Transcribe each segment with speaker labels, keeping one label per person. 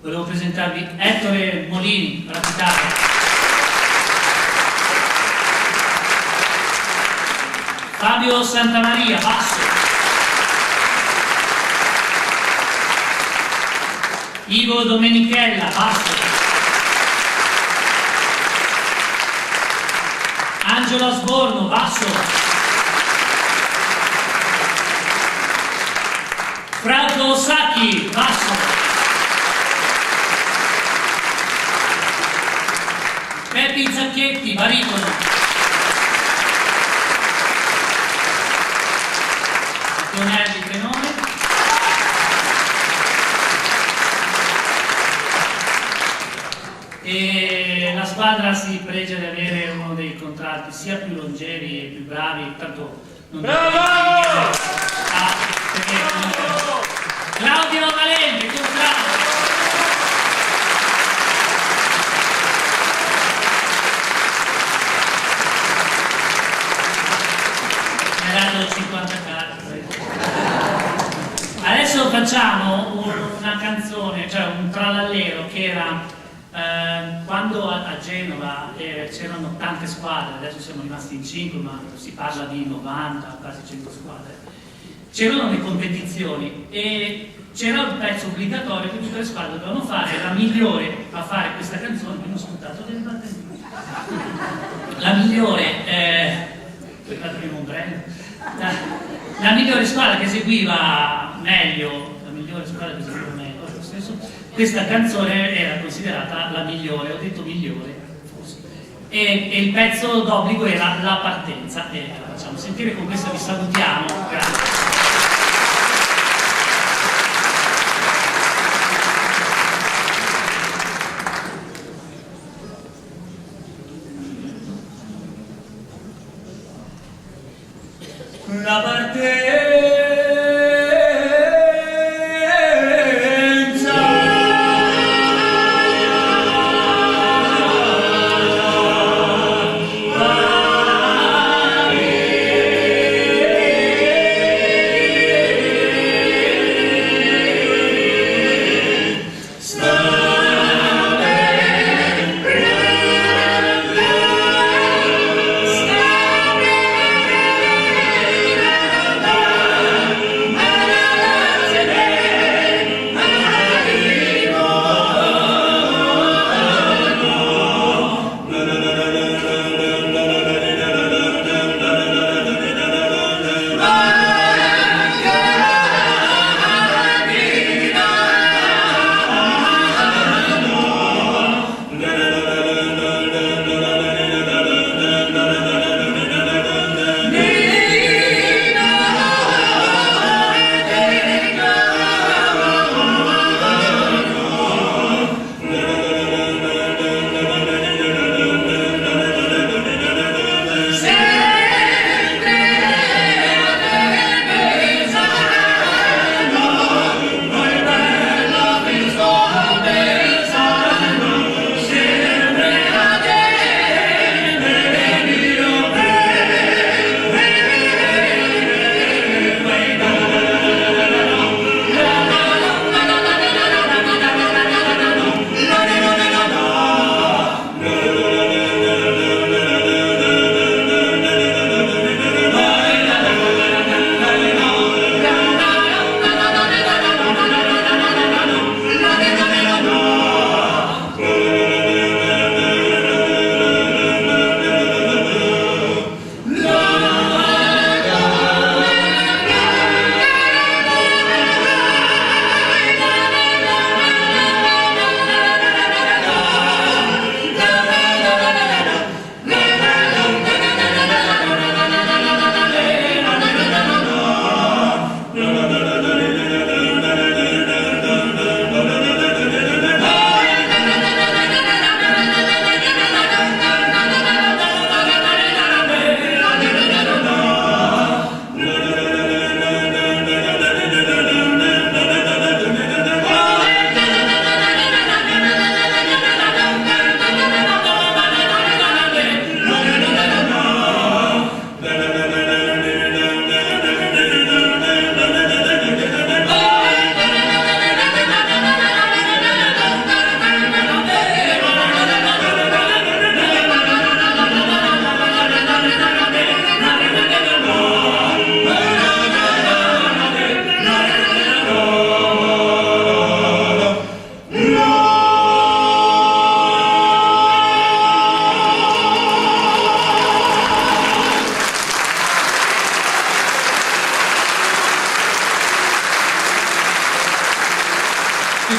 Speaker 1: volevo presentarvi Ettore Molini alla chitarra, Fabio Santamaria basso, Ivo Domenichella basso, Angelo Asborno basso, Franco Sacchi basso, Peppi Zacchetti baritono, Tonelli tenore, e la squadra si pregia di avere uno dei contratti sia più longevi e più bravi, tanto non
Speaker 2: bravo!
Speaker 1: Claudio Valente, contratto. Mi ha dato 50 carte. Adesso facciamo una canzone, cioè un trallallero che era quando a Genova c'erano tante squadre, adesso siamo rimasti in 5, ma si parla di 90, quasi 100 squadre. C'erano le competizioni e c'era un pezzo obbligatorio che tutte le squadre dovevano fare, la migliore a fare questa canzone, mi hanno sputato delle battaglie. La migliore, la migliore squadra che eseguiva meglio, questa canzone era considerata la migliore, ho detto migliore, forse. E il pezzo d'obbligo era la partenza, e la facciamo sentire, con questo vi salutiamo, grazie. La partenza.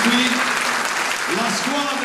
Speaker 2: qui la squadra